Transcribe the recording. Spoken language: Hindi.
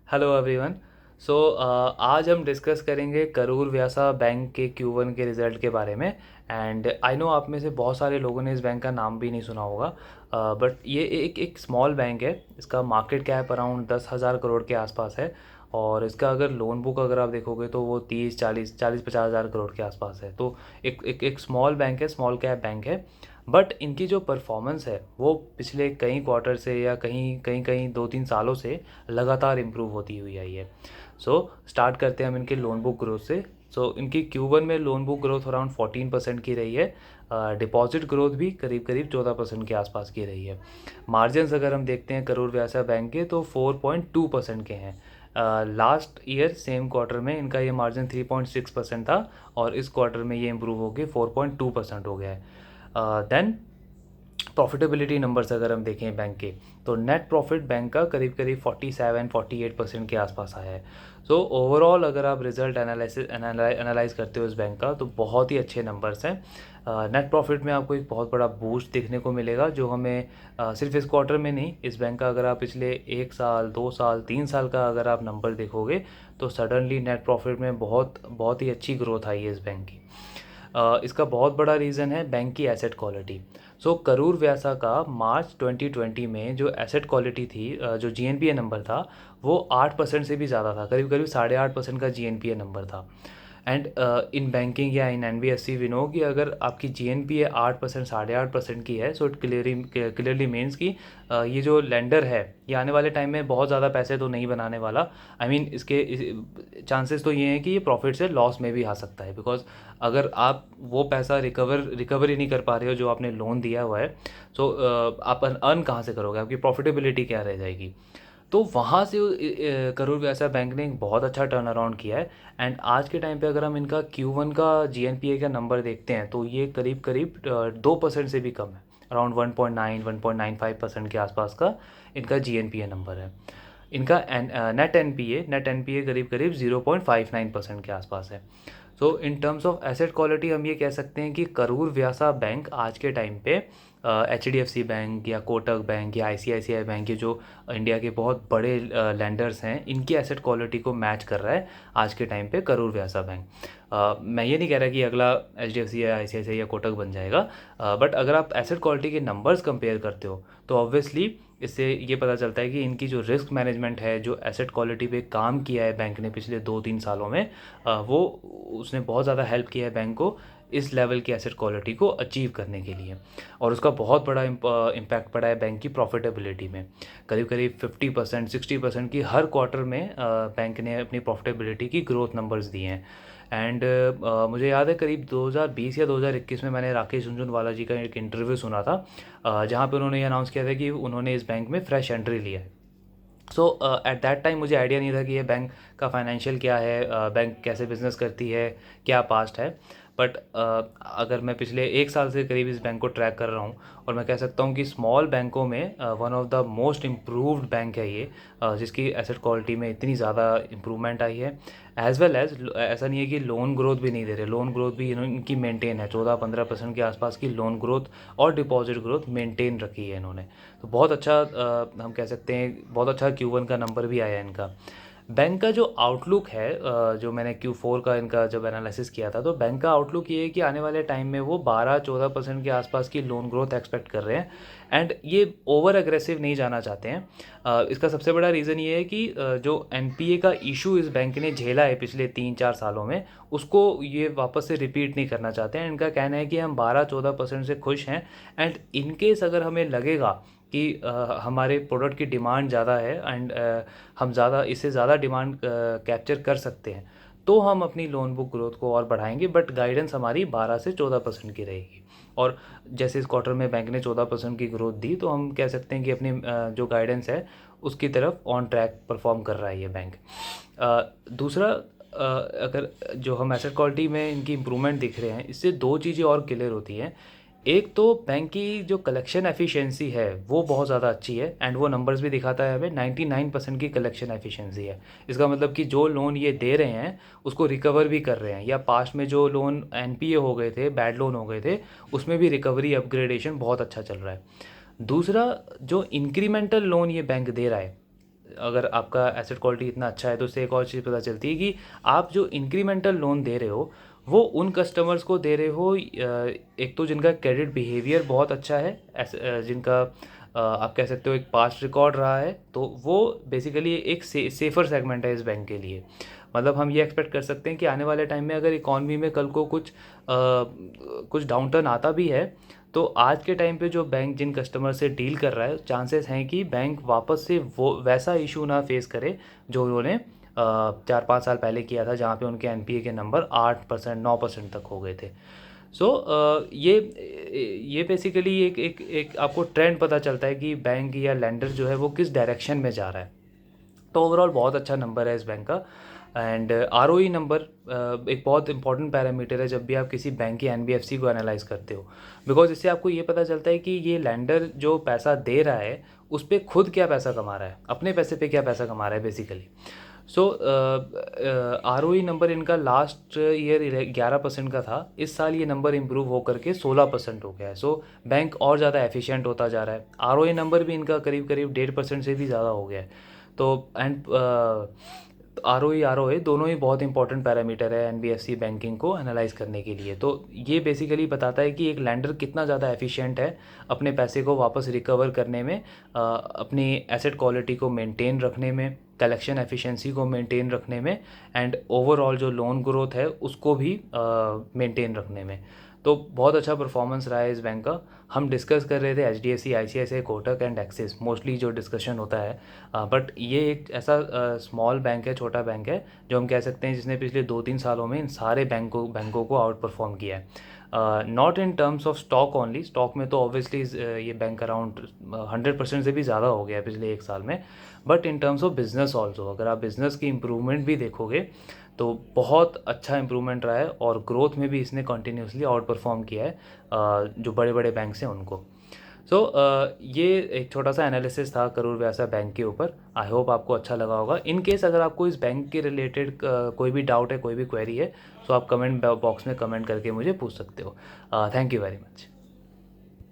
Hello everyone. सो आज हम डिस्कस करेंगे करूर व्यासा बैंक के Q1 के रिज़ल्ट के बारे में। एंड आई नो आप में से बहुत सारे लोगों ने इस बैंक का नाम भी नहीं सुना होगा, बट ये एक स्मॉल बैंक है। इसका मार्केट कैप अराउंड 10,000 करोड़ के आसपास है। और इसका अगर लोन बुक अगर आप देखोगे तो वो 30 40 50 हज़ार करोड़ के आसपास है। तो एक स्मॉल बैंक है, स्मॉल कैप बैंक है। बट इनकी जो परफॉर्मेंस है वो पिछले कई क्वार्टर से या कहीं कहीं कहीं 2 3 सालों से लगातार इम्प्रूव होती हुई आई है। सो स्टार्ट करते हैं हम इनके लोन बुक ग्रोथ से। सो इनकी Q1 में लोन बुक ग्रोथ अराउंड 14% की रही है। डिपॉजिट ग्रोथ भी करीब करीब 14% के आसपास की रही है। मार्जिन्स अगर हम देखते हैं करूर व्यासा बैंक के तो 4.2% के हैं। लास्ट ईयर सेम क्वार्टर में इनका ये मार्जिन 3.6% था और इस क्वार्टर में ये इम्प्रूव होकर 4.2% हो गया है। देन प्रॉफिटेबिलिटी नंबर्स अगर हम देखें बैंक के तो नेट प्रॉफिट बैंक का करीब करीब 47 48% के आसपास आया है। सो ओवरऑल अगर आप रिजल्ट एनालाइज करते हो इस बैंक का तो बहुत ही अच्छे नंबर्स हैं। नेट प्रॉफिट में आपको एक बहुत बड़ा बूस्ट देखने को मिलेगा जो हमें सिर्फ इस क्वार्टर में नहीं, इस बैंक का अगर आप पिछले 1 साल 2 साल 3 साल का अगर आप नंबर देखोगे तो सडनली नेट प्रॉफिट में बहुत बहुत ही अच्छी ग्रोथ आई है इस बैंक की। इसका बहुत बड़ा रीज़न है बैंक की एसेट क्वालिटी। सो करूर व्यासा का मार्च 2020 में जो एसेट क्वालिटी थी, जो GNPA नंबर था वो 8% से भी ज़्यादा था, करीब करीब 8.5% का GNPA नंबर था। एंड इन बैंकिंग या इन NBFC वी नो कि अगर आपकी GNPA 8% 8.5% की है सो इट क्लियरली मीन्स कि ये जो लेंडर है ये आने वाले टाइम में बहुत ज़्यादा पैसे तो नहीं बनाने वाला। आई मीन इसके चांसेस तो ये हैं कि ये प्रॉफिट से लॉस में भी आ सकता है, बिकॉज अगर आप वो पैसा रिकवर ही नहीं कर पा रहे हो जो आपने लोन दिया हुआ है, सो आप अर्न कहाँ से करोगे, आपकी प्रॉफिटेबिलिटी क्या रह जाएगी। तो वहाँ से करूर व्यासा बैंक ने एक बहुत अच्छा टर्न अराउंड किया है। एंड आज के टाइम पे अगर हम इनका Q1 का GNPA का नंबर देखते हैं तो ये करीब करीब 2% से भी कम है। अराउंड 1.9 1.95% के आसपास का इनका GNPA नंबर है। इनका नेट एन पी ए करीब करीब 0.59% के आसपास है। So in terms of asset quality हम ये कह सकते हैं कि करूर व्यासा बैंक आज के टाइम पे HDFC बैंक या कोटक बैंक या ICICI बैंक, ये जो इंडिया के बहुत बड़े लैंडर्स हैं, इनकी एसेट क्वालिटी को मैच कर रहा है आज के टाइम पे करूर व्यासा बैंक। मैं ये नहीं कह रहा कि अगला HDFC या ICICI या कोटक बन जाएगा, बट अगर आप एसेट क्वालिटी के नंबर्स कंपेयर करते हो तो ऑब्वियसली इससे ये पता चलता है कि इनकी जो रिस्क मैनेजमेंट है, जो एसेट क्वालिटी पे काम किया है बैंक ने पिछले 2 3 सालों में, वो उसने बहुत ज़्यादा हेल्प किया है बैंक को इस लेवल की एसेट क्वालिटी को अचीव करने के लिए। और उसका बहुत बड़ा इम्पैक्ट पड़ा है बैंक की प्रॉफिटेबिलिटी में। करीब करीब 50% 60% की हर क्वार्टर में बैंक ने अपनी प्रॉफिटेबिलिटी की ग्रोथ नंबर्स दिए हैं। एंड मुझे याद है करीब 2020 या 2021 में मैंने राकेश झुनझुनवाला जी का एक इंटरव्यू सुना था, जहाँ पे उन्होंने ये अनाउंस किया था कि उन्होंने इस बैंक में फ्रेश एंट्री लिया है। सो एट दैट टाइम मुझे आइडिया नहीं था कि ये बैंक का फाइनेंशियल क्या है, बैंक कैसे बिजनेस करती है, क्या पास्ट है। बट अगर मैं पिछले 1 साल से करीब इस बैंक को ट्रैक कर रहा हूँ और मैं कह सकता हूँ कि स्मॉल बैंकों में one of the most improved bank है ये, जिसकी एसेट क्वालिटी में इतनी ज़्यादा इम्प्रूवमेंट आई है। एज वेल एज ऐसा नहीं है कि लोन ग्रोथ भी नहीं दे रहे, लोन ग्रोथ भी इनकी मेंटेन है, 14 15% के आसपास की लोन ग्रोथ और डिपॉजिट ग्रोथ मेंटेन रखी है इन्होंने। तो बहुत अच्छा, हम कह सकते हैं बहुत अच्छा Q1 का नंबर भी आया है इनका। बैंक का जो आउटलुक है, जो मैंने Q4 का इनका जब एनालिसिस किया था तो बैंक का आउटलुक ये है कि आने वाले टाइम में वो 12 14% के आसपास की लोन ग्रोथ एक्सपेक्ट कर रहे हैं। एंड ये ओवर एग्रेसिव नहीं जाना चाहते हैं। इसका सबसे बड़ा रीज़न ये है कि जो NPA का इशू इस बैंक ने झेला है पिछले 3 4 सालों में, उसको ये वापस से रिपीट नहीं करना चाहते हैं। इनका कहना है कि हम 12 14% से खुश हैं। एंड इनकेस अगर हमें लगेगा कि हमारे प्रोडक्ट की डिमांड ज़्यादा है एंड हम ज़्यादा इससे ज़्यादा डिमांड कैप्चर कर सकते हैं तो हम अपनी लोन बुक ग्रोथ को और बढ़ाएंगे, बट गाइडेंस हमारी 12 से 14% की रहेगी। और जैसे इस क्वार्टर में बैंक ने 14% की ग्रोथ दी तो हम कह सकते हैं कि अपनी जो गाइडेंस है उसकी तरफ ऑन ट्रैक परफॉर्म कर रहा है ये बैंक। दूसरा, अगर जो हम एसेट क्वालिटी में इनकी इम्प्रूवमेंट दिख रहे हैं, इससे दो चीज़ें और क्लियर होती हैं। एक तो बैंक की जो कलेक्शन एफिशिएंसी है वो बहुत ज़्यादा अच्छी है एंड वो नंबर्स भी दिखाता है हमें, 99% की कलेक्शन एफिशिएंसी है। इसका मतलब कि जो लोन ये दे रहे हैं उसको रिकवर भी कर रहे हैं, या पास्ट में जो लोन NPA हो गए थे, बैड लोन हो गए थे, उसमें भी रिकवरी अपग्रेडेशन बहुत अच्छा चल रहा है। दूसरा, जो इंक्रीमेंटल लोन ये बैंक दे रहा है अगर आपका एसेट क्वालिटी इतना अच्छा है तो उससे एक और चीज़ पता चलती है कि आप जो इंक्रीमेंटल लोन दे रहे हो वो उन कस्टमर्स को दे रहे हो, एक तो जिनका क्रेडिट बिहेवियर बहुत अच्छा है, जिनका आप कह सकते हो एक पास्ट रिकॉर्ड रहा है, तो वो बेसिकली एक सेफ़र सेगमेंट है इस बैंक के लिए। मतलब हम ये एक्सपेक्ट कर सकते हैं कि आने वाले टाइम में अगर इकॉनमी में कल को कुछ डाउनटर्न आता भी है तो आज के टाइम पे जो बैंक जिन कस्टमर से डील कर रहा है, चांसेस हैं कि बैंक वापस से वो वैसा इशू ना फेस करे जो उन्होंने 4-5 साल पहले किया था, जहाँ पे उनके एनपीए के नंबर 8%, 9% तक हो गए थे। सो ये बेसिकली एक आपको ट्रेंड पता चलता है कि बैंक या लेंडर जो है वो किस डायरेक्शन में जा रहा है। तो ओवरऑल बहुत अच्छा नंबर है इस बैंक का। एंड आरओई नंबर एक बहुत इंपॉर्टेंट पैरामीटर है जब भी आप किसी बैंक या एनबीएफसी को एनालाइज करते हो, बिकॉज इससे आपको ये पता चलता है कि ये लैंडर जो पैसा दे रहा है उस पर खुद क्या पैसा कमा रहा है, अपने पैसे पे क्या पैसा कमा रहा है बेसिकली। सो आरओई नंबर इनका लास्ट ईयर 11% का था, इस साल ये नंबर इम्प्रूव होकर के 16% हो गया है। सो बैंक और ज़्यादा एफिशिएंट होता जा रहा है। आरओई नंबर भी इनका करीब करीब 1.5% से भी ज़्यादा हो गया है। तो एंड आर ओ ए दोनों ही बहुत इंपॉर्टेंट पैरामीटर है एनबीएफसी बैंकिंग को एनालाइज करने के लिए। तो ये बेसिकली बताता है कि एक लैंडर कितना ज़्यादा एफिशिएंट है अपने पैसे को वापस रिकवर करने में, अपनी एसेट क्वालिटी को मेंटेन रखने में, कलेक्शन एफिशिएंसी को मेंटेन रखने में, एंड ओवरऑल जो लोन ग्रोथ है उसको भी मेंटेन रखने में। तो बहुत अच्छा परफॉर्मेंस रहा है इस बैंक का। हम डिस्कस कर रहे थे H D F C, I C I C I, Kotak and Axis, mostly जो डिस्कशन होता है। बट ये एक ऐसा स्मॉल बैंक है, छोटा बैंक है, जो हम कह सकते हैं जिसने पिछले 2-3 सालों में इन सारे बैंकों को आउट परफॉर्म किया है। Not in terms of stock only, stock में तो ऑब्वियसली ये बैंक अराउंड 100% से भी ज़्यादा हो गया है पिछले 1 साल में, but in terms of business also, अगर आप बिज़नेस की इम्प्रूवमेंट भी देखोगे तो बहुत अच्छा इम्प्रूवमेंट रहा है, और ग्रोथ में भी इसने कंटिन्यूसली आउट परफॉर्म किया है जो बड़े बड़े बैंक्स हैं उनको। सो ये एक छोटा सा एनालिसिस था करूर व्यासा बैंक के ऊपर। आई होप आपको अच्छा लगा होगा। इन केस अगर आपको इस बैंक के रिलेटेड कोई भी डाउट है, कोई भी क्वेरी है, तो आप कमेंट बॉक्स में कमेंट करके मुझे पूछ सकते हो। Thank you very much.